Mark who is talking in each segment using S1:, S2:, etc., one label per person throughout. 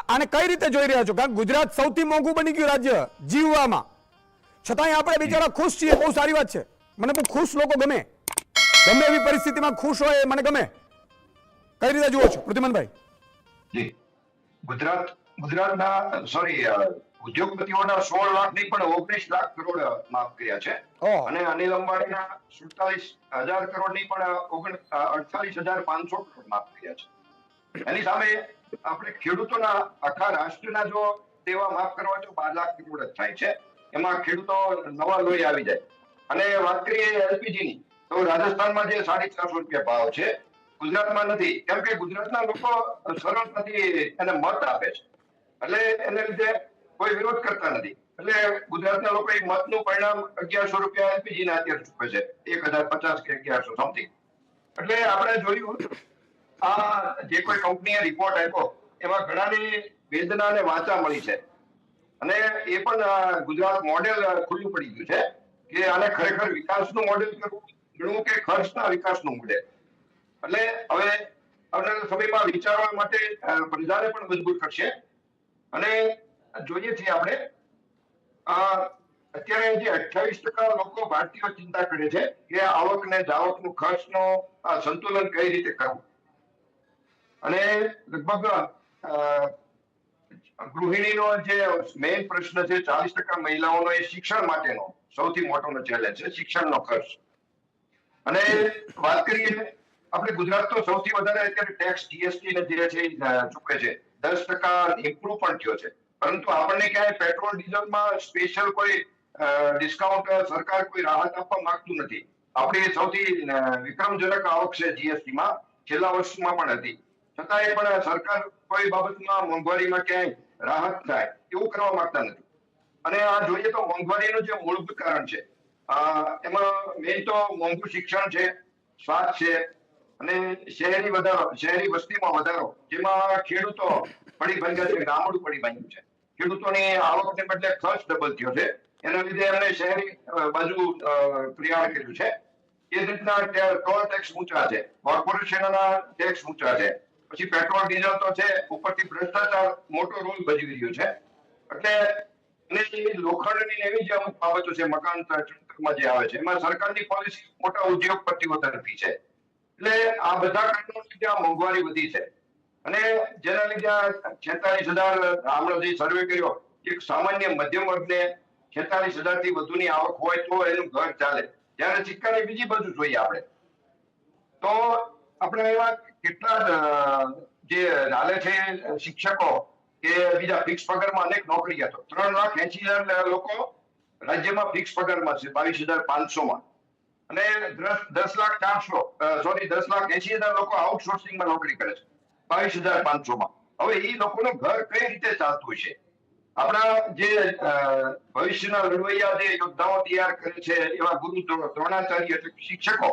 S1: આને કઈ રીતે જોઈ રહ્યા છો? કારણ કે ગુજરાત સૌથી મોંઘું બની ગયું રાજ્ય જીવવામાં, છતાંય આપણે બિચારા ખુશ છીએ. બહુ સારી વાત છે. મને બહુ ખુશ લોકો ગમે. ગમે એવી પરિસ્થિતિમાં ખુશ હોય એ મને ગમે. કઈ રીતે જુઓ છો પ્રદ્યુમનભાઈ?
S2: જી, ગુજરાતના ઉદ્યોગપતિઓના 16 લાખ નહીં પણ 19 લાખ કરોડ માફ કર્યા છે.
S1: ઓહ.
S2: અને અનિલ અંબાણીના 47,000 કરોડ નહીં પણ 48,500 કરોડ માફ કર્યા છે. એની સામે આપણે ખેડૂતોના આખા રાષ્ટ્રના જો સેવા માફ કરવા તો 12 લાખ કરોડ જ થાય છે. એમાં ખેડૂતો નવા લોહી આવી જાય. અને વાત કરીએ એલપીજીની, તો રાજસ્થાનમાં જે 450 રૂપિયા ભાવ છે, ગુજરાતમાં નથી. કેમ કે ગુજરાતના લોકો સરળતાથી એને મત આપે છે, એટલે એને લીધે કોઈ વિરોધ કરતા નથી. એટલે ગુજરાતના લોકો એ મતનું પરિણામ 1100 રૂપિયા એલપીજી ના અત્યારે ચૂકવે છે, 1050 કે 1100 સમથિંગ. એટલે આપણે જોયું આ જે કોઈ કંપનીએ રિપોર્ટ આપ્યો એમાં ઘણાની વેદના અને વાચા મળી છે. અને એ પણ ગુજરાત મોડેલ ખુલ્લું પડી ગયું છે કે આને ખરેખર વિકાસનું મોડેલ કરવું ગણવું કે ખર્ચના વિકાસનું મોડેલ. એટલે હવે આવનારા સમયમાં વિચારવા માટે પ્રજાને પણ મજબૂર કરશે. અને જોઈએ છીએ આપણે અત્યારે જે 28% લોકો ભારતીયો ચિંતા કરે છે કે આવક ને જાવકનું ખર્ચનો સંતુલન કઈ રીતે કરવું. અને લગભગ ગૃહિણીનો જે મેઇન પ્રશ્ન છે, 40% મહિલાઓનો, એ શિક્ષણ માટેનો સૌથી મોટો ચેલેન્જ છે, શિક્ષણનો ખર્ચ. અને વાત કરીએ આપણે ગુજરાત તો સૌથી વધારે અત્યારે ટેક્સ જીએસટી ને જે છે ચૂકવે છે, 10% ઇમ્પ્રુવ પણ થયો છે. પરંતુ આપણને ક્યાંય પેટ્રોલ ડીઝલમાં સ્પેશિયલ કોઈ ડિસ્કાઉન્ટ સરકાર કોઈ રાહત આપવા માંગતું નથી. આપણી સૌથી વિક્રમજનક આવક છે જીએસટીમાં, છેલ્લા વર્ષમાં પણ હતી. છતાંય પણ સરકાર કોઈ બાબતમાં મોંઘવારીમાં ક્યાંય રાહત થાય એવું કરવા માંગતા નથી. અને આ જોઈએ તો મોંઘવારીનું જે મૂળભૂત કારણ છે એમાં મેઇન તો મોંઘું શિક્ષણ છે, સ્વાસ્થ્ય છે અને શહેરી વસ્તીમાં વધારો, જેમાં ખેડૂતો પડી ભાંગ્યા છે, ગામડું પડી ભાંગ્યું છે. ખેડૂતોની આવકને બદલે ખર્ચ ડબલ થયો છે, એના લીધે એમણે શહેરી બાજુ પ્રયાણ કર્યું છે. એ જ રીતના ટોલ ટેક્સ ઊંચા છે, કોર્પોરેશનના ટેક્સ ઊંચા છે, પછી પેટ્રોલ ડીઝલ તો છે, ઉપરથી ભ્રષ્ટાચાર મોટો રોલ ભજવી રહ્યો છે. એટલે લોખંડની એવી જે અમુક બાબતો છે, મકાન ચણતરમાં જે આવે છે, એમાં સરકારની પોલિસી મોટા ઉદ્યોગપતિઓ તરફી છે. એટલે આ બધા કારણો લીધે આ મોંઘવારી વધી છે. અને જેના લીધે 46,000 હમણાં જે સર્વે કર્યો, એક સામાન્ય મધ્યમ વર્ગને 46,000 થી વધુની આવક હોય તો એનું ઘર ચાલે. જ્યારે સિક્કાની બીજી બાજુ જોઈએ આપણે તો આપણે એવા કેટલા જે ચાલે છે શિક્ષકો કે બીજા ફિક્સ પગારમાં અનેક નોકરીયાતો, 3,80,000 લોકો રાજ્યમાં ફિક્સ પગારમાં છે, 22,500 અને 10,80,000 લોકો આઉટસોર્સિંગમાં નોકરી કરે છે, 22,500. હવે એ લોકોનું ઘર કઈ રીતે ચાલતું છે? આપણા જે ભવિષ્યના લડવૈયા જે યોદ્ધાઓ તૈયાર કરે છે એવા ગુરુ દ્રોણાચાર્ય એટલે શિક્ષકો,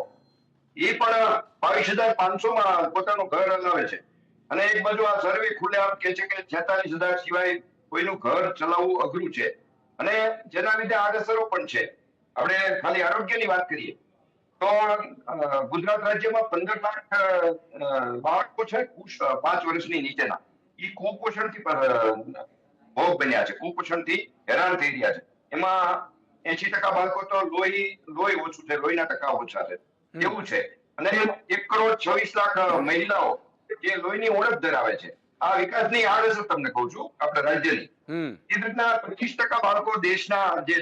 S2: એ પણ 22,500 પોતાનું ઘર હલાવે છે. અને એક બાજુ આ સર્વે ખુલ્લેઆમ કહે છે કે 46,000 સિવાય કોઈનું ઘર ચલાવવું અઘરું છે. અને જેના લીધે આડઅસરો પણ છે. આપણે ખાલી આરોગ્યની વાત કરીએ તો ગુજરાત રાજ્યમાં 15 લાખ બાળકો છે 5 વર્ષની નીચેના, એ કુપોષણથી ભોગ બન્યા છે, કુપોષણથી હેરાન થઈ રહ્યા છે. એમાં 80% બાળકો તો લોહી ઓછું છે, લોહીના ટકા ઓછા છે, એવું છે. અને 1,26,00,000 મહિલાઓ જે લોહીની ઉણપ ધરાવે છે. આ વિકાસની આડઅસર તમને કહું છું આપણે રાજ્યની. એ રીતના 25% બાળકો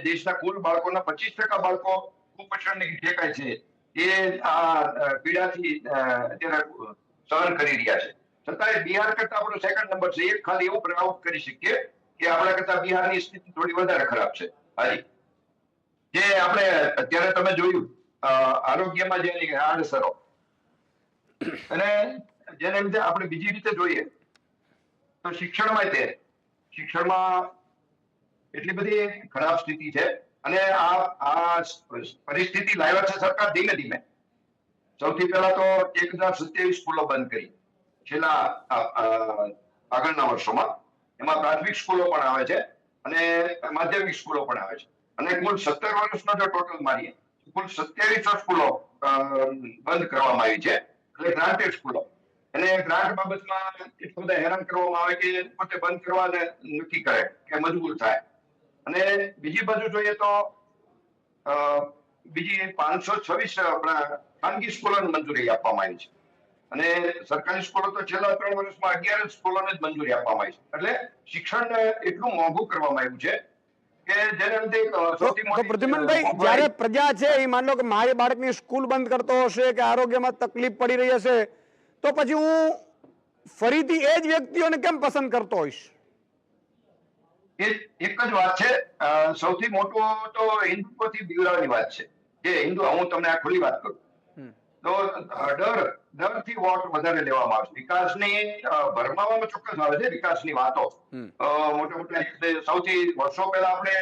S2: દેશના કુલ બાળકોના 25% બાળકો કુપોષણની ટેકાય છે. એ આ પીડાથી અત્યારે સહન કરી રહ્યા છે. છતાંય બિહાર કરતા આપણો સેકન્ડ નંબર છે. એક ખાલી એવું પ્રાઉડ કરી શકીએ કે આપણા કરતા બિહારની સ્થિતિ થોડી વધારે ખરાબ છે. હાજી, જે આપણે અત્યારે તમે જોયું આરોગ્યમાં જે આડઅસરો, અને જેને લીધે આપણે બીજી રીતે જોઈએ તો શિક્ષણમાં એટલી બધી ખરાબ સ્થિતિ છે. અને આ પરિસ્થિતિ લાવ્યા છે સરકાર ધીમે ધીમે. સૌથી પહેલા તો 1,027 સ્કૂલો બંધ કરી છેલ્લા આગળના વર્ષોમાં. એમાં પ્રાથમિક સ્કૂલો પણ આવે છે અને માધ્યમિક સ્કૂલો પણ આવે છે. અને કુલ 17 વર્ષનો જો ટોટલ મારીએ કુલ 27 સ્કૂલો બંધ કરવામાં આવી છે, એટલે ગ્રાન્ટેડ સ્કૂલો. અને ગ્રાન્ટ બાબતમાં એટલું બધા હેરાન કરવામાં આવે કે પોતે બંધ કરવાને નક્કી કરે કે મજબૂર થાય. અને બીજી બાજુ જોઈએ તો અ, બીજી 526 આપણા ખાનગી સ્કૂલોને મંજૂરી આપવામાં આવી છે. અને સરકારી સ્કૂલો તો છેલ્લા 3 વર્ષમાં 11 સ્કૂલોને જ મંજૂરી આપવામાં આવી છે. એટલે શિક્ષણને એટલું મોંઘું કરવામાં આવ્યું છે કે જેને લીધે સૌથી
S1: તો
S2: મોટી
S1: પ્રદ્યુમનભાઈ,
S2: મોંઘવારી-
S1: જ્યારે પ્રજા છે એ માન લો કે મારી બાળકની સ્કૂલ બંધ કરતો હશે કે આરોગ્યમાં તકલીફ પડી રહી હશે, તો પછી હું ફરીથી એ જ વ્યક્તિઓને કેમ પસંદ કરતો હોઈશ?
S2: એક જ વાત છે, સૌથી મોટું તો હિન્દુત્વથી બીવડાવવાની વાત છે કે હિન્દુ, હું તમને આ ખુલ્લી વાત કરું તો ડરથી વોટ વધારે લેવામાં આવે છે. વિકાસની ભરમાવામાં ચોક્કસ આવે છે વિકાસની વાતો, મોટા મોટા સૌથી વર્ષો પહેલા આપણે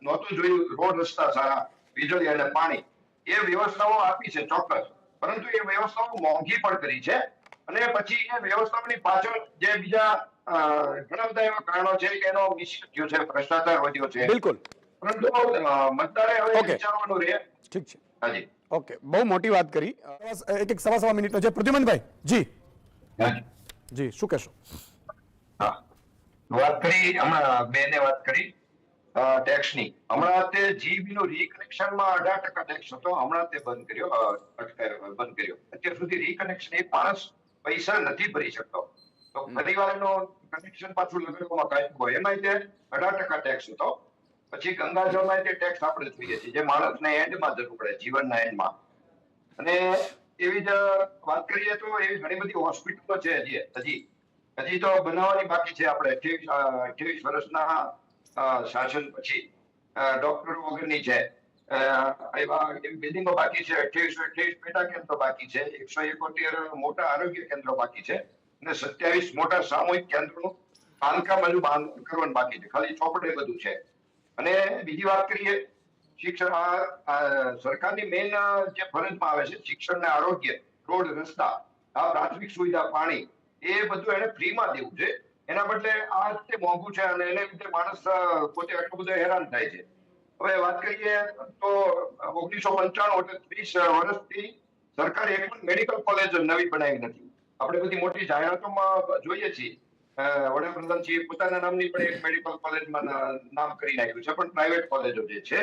S2: નહોતું જોયું રોડ રસ્તા સારા, વીજળી અને પાણી, એ વ્યવસ્થાઓ આપી છે ચોક્કસ, પરંતુ એ વ્યવસ્થાઓ મોંઘી પણ કરી છે. અને પછી એ વ્યવસ્થાઓની પાછળ જે બીજા ઘણા બધા એવા કારણો છે કે એનો મિસયુઝ થયો છે, ભ્રષ્ટાચાર વધ્યો છે.
S1: બિલકુલ.
S2: પરંતુ મતદારે હવે
S1: ઓકે.
S2: વિચારવાનું રહે.
S1: ઠીક છે.
S2: હાજી.
S1: ઓકે, બહુ મોટી વાત કરી. એક સવા મિનિટનો છે. પ્રદ્યુમનભાઈ જી,
S2: હાજી.
S1: જી શું કહેશો?
S2: હા. વાત કરી હમણાં બેને વાત કરી ટેક્સની. હમણાં તે જીબી નું રીકનેક્શનમાં 18% ટેક્સ હતો, હમણાં તે બંધ કર્યો. અત્યાર સુધી રીકનેક્શન એક માણસ પૈસા નથી ભરી શકતો, તો પરિવારનું કનેક્શન પાછું લગાડવામાં કાઢ્યું હોય એમાં તે 18% ટેક્સ હતો. પછી ગંગાજળમાં તે ટેક્સ આપણે જોઈએ છીએ જે માણસને એન્ડમાં જરૂર પડે, જીવનના એન્ડમાં. અને એવી જ વાત કરીએ તો એવી ઘણી બધી હોસ્પિટલો છે હજી તો બનાવવાની બાકી છે. આપણે 28 વર્ષના શાસન પછી ડોક્ટરો વગરની છે, એવા બિલ્ડિંગો બાકી છે, 28 પેટા કેન્દ્રો બાકી છે, 171 મોટા આરોગ્ય કેન્દ્રો બાકી છે અને 27 મોટા સામૂહિક કેન્દ્રોનું બાંધકામ હજુ કરવાનું બાકી છે. ખાલી ચોપડે બધું છે. અને બીજી વાત કરીએ, શિક્ષણ સરકારની મેઇન જે ફરજમાં આવે છે, શિક્ષણ ને આરોગ્ય, રોડ રસ્તા, આ પ્રાથમિક સુવિધા, પાણી, એ બધું એને ફ્રીમાં દેવું છે. એના બદલે આ રીતે મોંઘું છે અને એને લીધે માણસ પોતે આટલું બધું હેરાન થાય છે. હવે વાત કરીએ તો 1995 એટલે 30 વર્ષથી સરકારે એક પણ મેડિકલ કોલેજ નવી બનાવી નથી. આપણે બધી મોટી જાહેરાતોમાં જોઈએ છીએ, વડાપ્રધાન શ્રી પોતાના નામની પણ એક મેડિકલ કોલેજમાં નામ કરી નાખ્યું છે, પણ પ્રાઇવેટ કોલેજો જે છે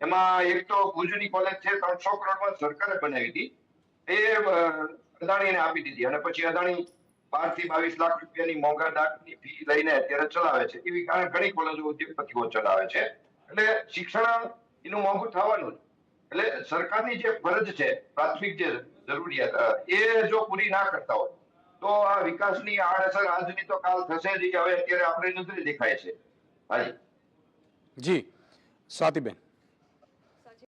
S2: એમાં એક તો ભુજની કોલેજ છે, 300 કરોડમાં સરકારે બનાવી હતી, એ અદાણીને આપી દીધી અને પછી અદાણી 12 થી 22 લાખ રૂપિયાની મોંઘા દાખની ફી લઈને અત્યારે ચલાવે છે. એવી ઘણી કોલેજો ઉદ્યોગપતિઓ ચલાવે છે. એટલે શિક્ષણ એનું મોંઘું થવાનું જ. એટલે સરકારની જે ફરજ છે, પ્રાથમિક જે જરૂરિયાત, એ જો પૂરી ના કરતા હોય તો આ વિકાસની આડઅસર આજની તો કાલ થશે જ. હવે અત્યારે આપણે નજરે દેખાય છે. હાજી
S1: જી સ્વાતિબેન.